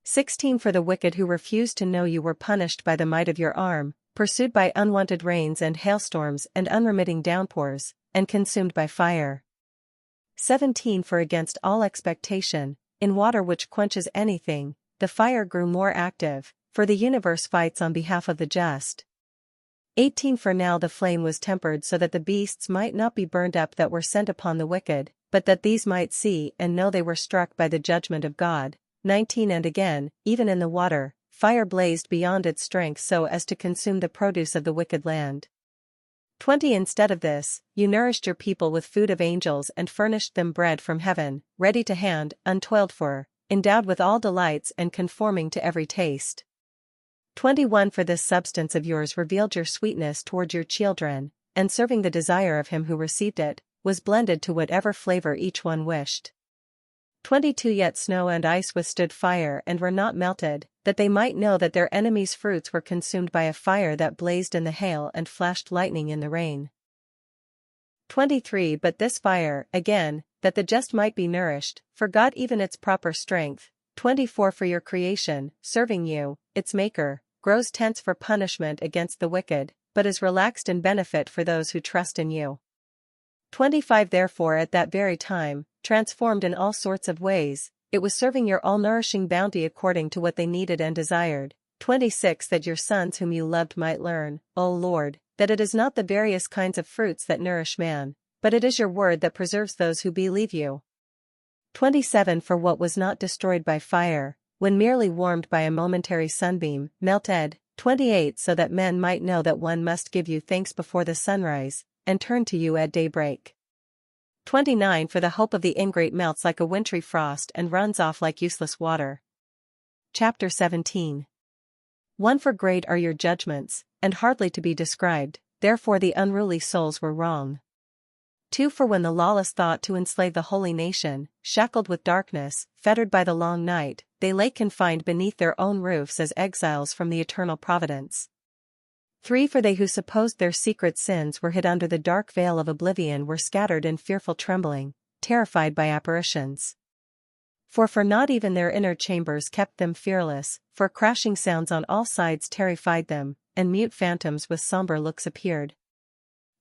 16 For the wicked who refused to know you were punished by the might of your arm, pursued by unwanted rains and hailstorms and unremitting downpours, and consumed by fire. 17 For against all expectation, in water which quenches anything, the fire grew more active, for the universe fights on behalf of the just. 18 For now the flame was tempered so that the beasts might not be burned up that were sent upon the wicked, but that these might see and know they were struck by the judgment of God. 19 And again, even in the water, fire blazed beyond its strength so as to consume the produce of the wicked land. 20 Instead of this, you nourished your people with food of angels and furnished them bread from heaven, ready to hand, untoiled for, endowed with all delights and conforming to every taste. 21 For this substance of yours revealed your sweetness toward your children, and serving the desire of him who received it, was blended to whatever flavor each one wished. 22 Yet snow and ice withstood fire and were not melted, that they might know that their enemies' fruits were consumed by a fire that blazed in the hail and flashed lightning in the rain. 23 But this fire, again, that the just might be nourished, forgot even its proper strength. 24 For your creation, serving you, its maker, grows tense for punishment against the wicked, but is relaxed in benefit for those who trust in you. 25 Therefore at that very time, transformed in all sorts of ways, it was serving your all-nourishing bounty according to what they needed and desired. 26 That your sons whom you loved might learn, O Lord, that it is not the various kinds of fruits that nourish man, but it is your word that preserves those who believe you. 27 For what was not destroyed by fire, when merely warmed by a momentary sunbeam, melted. 28 So that men might know that one must give you thanks before the sunrise, and turn to you at daybreak. 29 For the hope of the ingrate melts like a wintry frost and runs off like useless water. Chapter 17 1 For great are your judgments, and hardly to be described, therefore the unruly souls were wrong. 2 For when the lawless thought to enslave the holy nation, shackled with darkness, fettered by the long night, they lay confined beneath their own roofs as exiles from the eternal providence. 3 For they who supposed their secret sins were hid under the dark veil of oblivion were scattered in fearful trembling, terrified by apparitions. 4 For not even their inner chambers kept them fearless, for crashing sounds on all sides terrified them, and mute phantoms with somber looks appeared.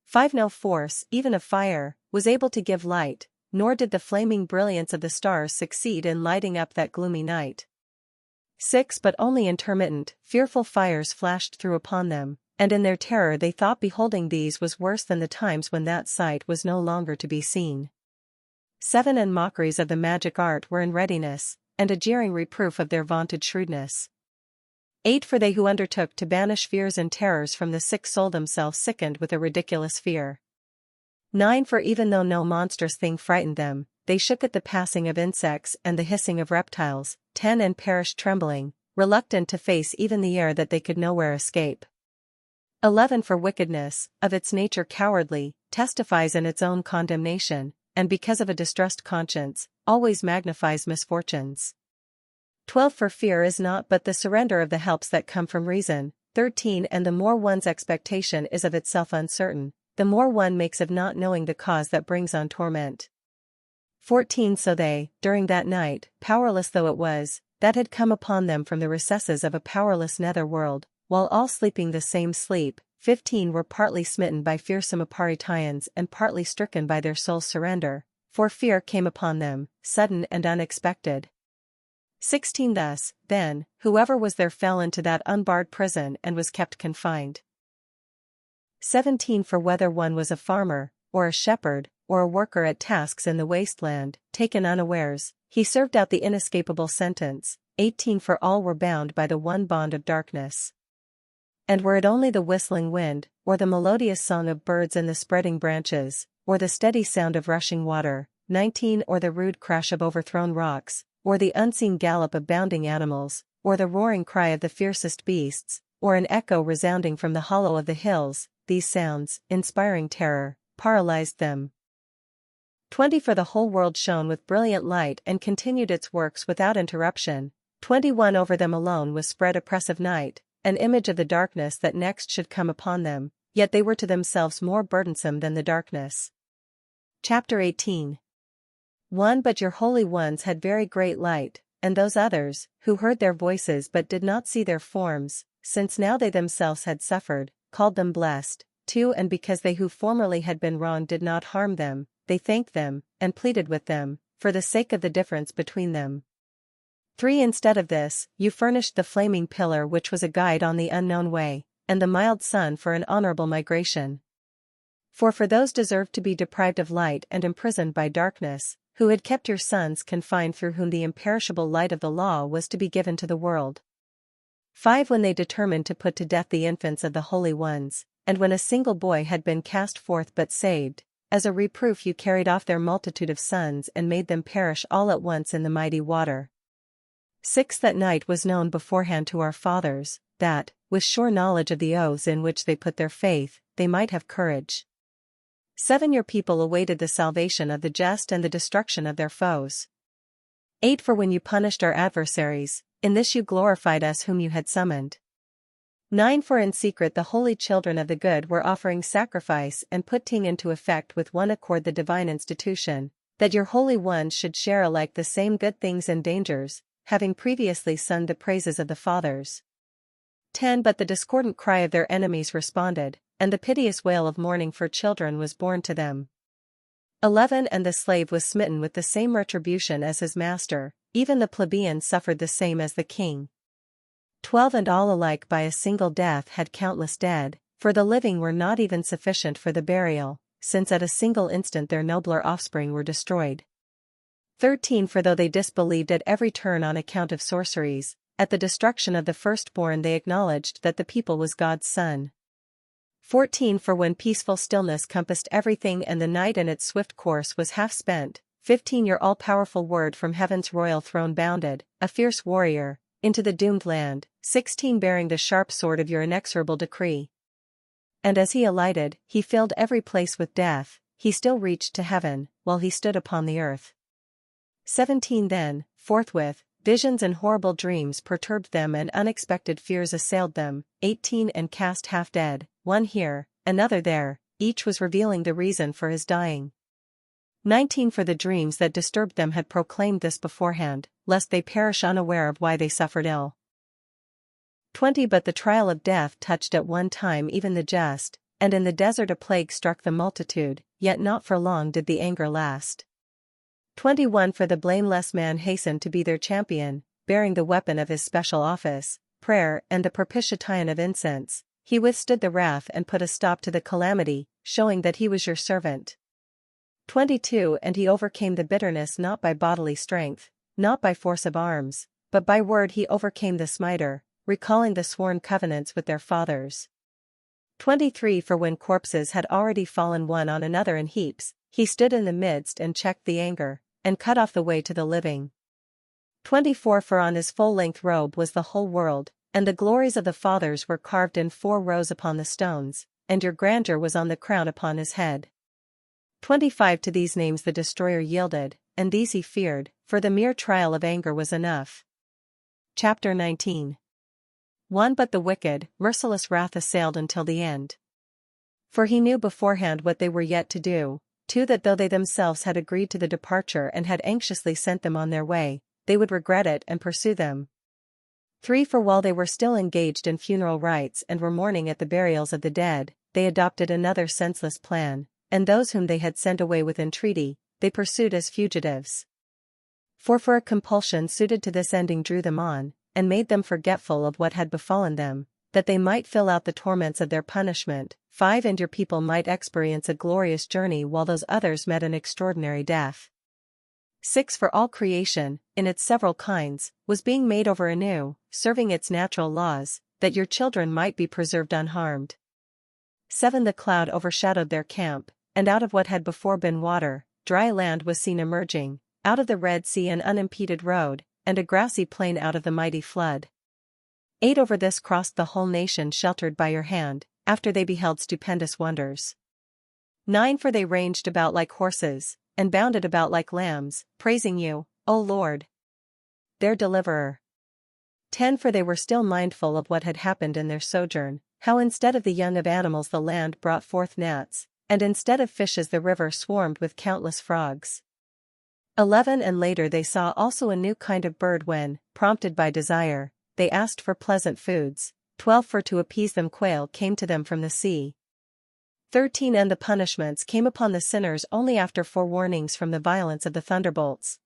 5 No force, even of fire, was able to give light, nor did the flaming brilliance of the stars succeed in lighting up that gloomy night. 6 But only intermittent, fearful fires flashed through upon them, and in their terror they thought beholding these was worse than the times when that sight was no longer to be seen. 7 And mockeries of the magic art were in readiness, and a jeering reproof of their vaunted shrewdness. 8 For they who undertook to banish fears and terrors from the sick soul themselves sickened with a ridiculous fear. 9 For even though no monstrous thing frightened them, they shook at the passing of insects and the hissing of reptiles. 10 And perished trembling, reluctant to face even the air that they could nowhere escape. 11 For wickedness, of its nature cowardly, testifies in its own condemnation, and because of a distressed conscience, always magnifies misfortunes. 12 For fear is not but the surrender of the helps that come from reason. 13 And the more one's expectation is of itself uncertain, the more one makes of not knowing the cause that brings on torment. 14 So they, during that night, powerless though it was, that had come upon them from the recesses of a powerless nether world, while all sleeping the same sleep, 15 Were partly smitten by fearsome Aparitaians and partly stricken by their soul's surrender, for fear came upon them, sudden and unexpected. 16 Thus, then, whoever was there fell into that unbarred prison and was kept confined. 17 For whether one was a farmer, or a shepherd, or a worker at tasks in the wasteland, taken unawares, he served out the inescapable sentence. 18 For all were bound by the one bond of darkness. And were it only the whistling wind, or the melodious song of birds in the spreading branches, or the steady sound of rushing water, 19 Or the rude crash of overthrown rocks, or the unseen gallop of bounding animals, or the roaring cry of the fiercest beasts, or an echo resounding from the hollow of the hills, these sounds, inspiring terror, paralyzed them. 20 For the whole world shone with brilliant light and continued its works without interruption. 21 Over them alone was spread oppressive night, an image of the darkness that next should come upon them, yet they were to themselves more burdensome than the darkness. Chapter 18 1 But your holy ones had very great light, and those others, who heard their voices but did not see their forms, since now they themselves had suffered, called them blessed. 2 And because they who formerly had been wronged did not harm them, they thanked them, and pleaded with them, for the sake of the difference between them. 3 Instead of this, you furnished the flaming pillar which was a guide on the unknown way, and the mild sun for an honorable migration. 4 For those deserved to be deprived of light and imprisoned by darkness, who had kept your sons confined through whom the imperishable light of the law was to be given to the world. 5 When they determined to put to death the infants of the holy ones, and when a single boy had been cast forth but saved, as a reproof you carried off their multitude of sons and made them perish all at once in the mighty water. 6 That night was known beforehand to our fathers, that, with sure knowledge of the oaths in which they put their faith, they might have courage. 7 Your people awaited the salvation of the just and the destruction of their foes. 8 For when you punished our adversaries, in this you glorified us whom you had summoned. 9 For in secret the holy children of the good were offering sacrifice and putting into effect with one accord the divine institution, that your holy ones should share alike the same good things and dangers, having previously sung the praises of the fathers. 10 But the discordant cry of their enemies responded, and the piteous wail of mourning for children was borne to them. 11 And the slave was smitten with the same retribution as his master, even the plebeian suffered the same as the king. 12 And all alike by a single death had countless dead, for the living were not even sufficient for the burial, since at a single instant their nobler offspring were destroyed. 13 For though they disbelieved at every turn on account of sorceries, at the destruction of the firstborn they acknowledged that the people was God's son. 14 For when peaceful stillness compassed everything and the night and its swift course was half spent, 15 Your all-powerful word from heaven's royal throne bounded, a fierce warrior, into the doomed land, 16 Bearing the sharp sword of your inexorable decree. And as he alighted, he filled every place with death, he still reached to heaven, while he stood upon the earth. 17 Then, forthwith, visions and horrible dreams perturbed them and unexpected fears assailed them, 18 And cast half dead, one here, another there, each was revealing the reason for his dying. 19 For the dreams that disturbed them had proclaimed this beforehand, lest they perish unaware of why they suffered ill. 20 But the trial of death touched at one time even the just, and in the desert a plague struck the multitude, yet not for long did the anger last. 21 For the blameless man hastened to be their champion, bearing the weapon of his special office, prayer and the propitiation of incense, he withstood the wrath and put a stop to the calamity, showing that he was your servant. 22 And he overcame the bitterness not by bodily strength, not by force of arms, but by word he overcame the smiter, recalling the sworn covenants with their fathers. 23 For when corpses had already fallen one on another in heaps, he stood in the midst and checked the anger, and cut off the way to the living. 24 For on his full-length robe was the whole world, and the glories of the fathers were carved in 4 rows upon the stones, and your grandeur was on the crown upon his head. 25 To these names the destroyer yielded, and these he feared, for the mere trial of anger was enough. Chapter 19 1 But the wicked, merciless wrath assailed until the end. For he knew beforehand what they were yet to do. 2 That though they themselves had agreed to the departure and had anxiously sent them on their way, they would regret it and pursue them. 3 For while they were still engaged in funeral rites and were mourning at the burials of the dead, they adopted another senseless plan, and those whom they had sent away with entreaty, they pursued as fugitives. 4 For a compulsion suited to this ending drew them on, and made them forgetful of what had befallen them, that they might fill out the torments of their punishment. 5 And your people might experience a glorious journey while those others met an extraordinary death. 6 For all creation, in its several kinds, was being made over anew, serving its natural laws, that your children might be preserved unharmed. 7 The cloud overshadowed their camp, and out of what had before been water, dry land was seen emerging, out of the Red Sea an unimpeded road, and a grassy plain out of the mighty flood. 8 Over this crossed the whole nation sheltered by your hand, after they beheld stupendous wonders. 9 For they ranged about like horses, and bounded about like lambs, praising you, O Lord, their deliverer. 10 For they were still mindful of what had happened in their sojourn, how instead of the young of animals the land brought forth gnats, and instead of fishes the river swarmed with countless frogs. 11 And later they saw also a new kind of bird when, prompted by desire, they asked for pleasant foods. 12 For to appease them quail came to them from the sea. 13 And the punishments came upon the sinners only after forewarnings from the violence of the thunderbolts.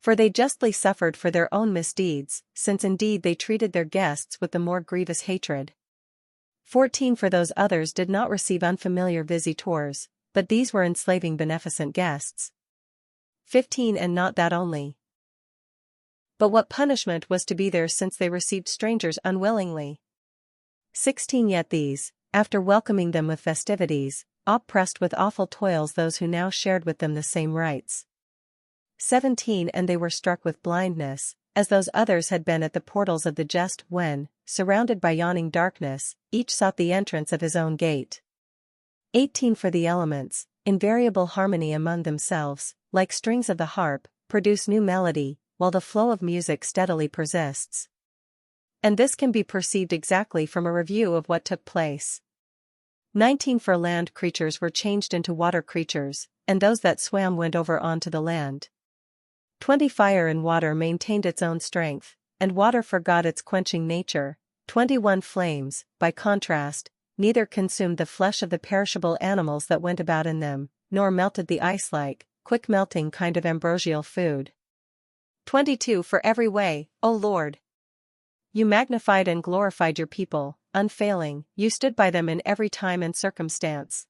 For they justly suffered for their own misdeeds, since indeed they treated their guests with the more grievous hatred. 14 For those others did not receive unfamiliar visitors, but these were enslaving beneficent guests. 15 And not that only. But what punishment was to be theirs since they received strangers unwillingly? 16 Yet these, after welcoming them with festivities, oppressed with awful toils those who now shared with them the same rites. 17 And they were struck with blindness, as those others had been at the portals of the just when, surrounded by yawning darkness, each sought the entrance of his own gate. 18 For the elements, in variable harmony among themselves, like strings of the harp, produce new melody, while the flow of music steadily persists. And this can be perceived exactly from a review of what took place. 19 For land creatures were changed into water creatures, and those that swam went over onto the land. 20 Fire in water maintained its own strength, and water forgot its quenching nature. 21 Flames, by contrast, neither consumed the flesh of the perishable animals that went about in them, nor melted the ice-like, quick-melting kind of ambrosial food. 22 For every way, O Lord, you magnified and glorified your people, unfailing, you stood by them in every time and circumstance.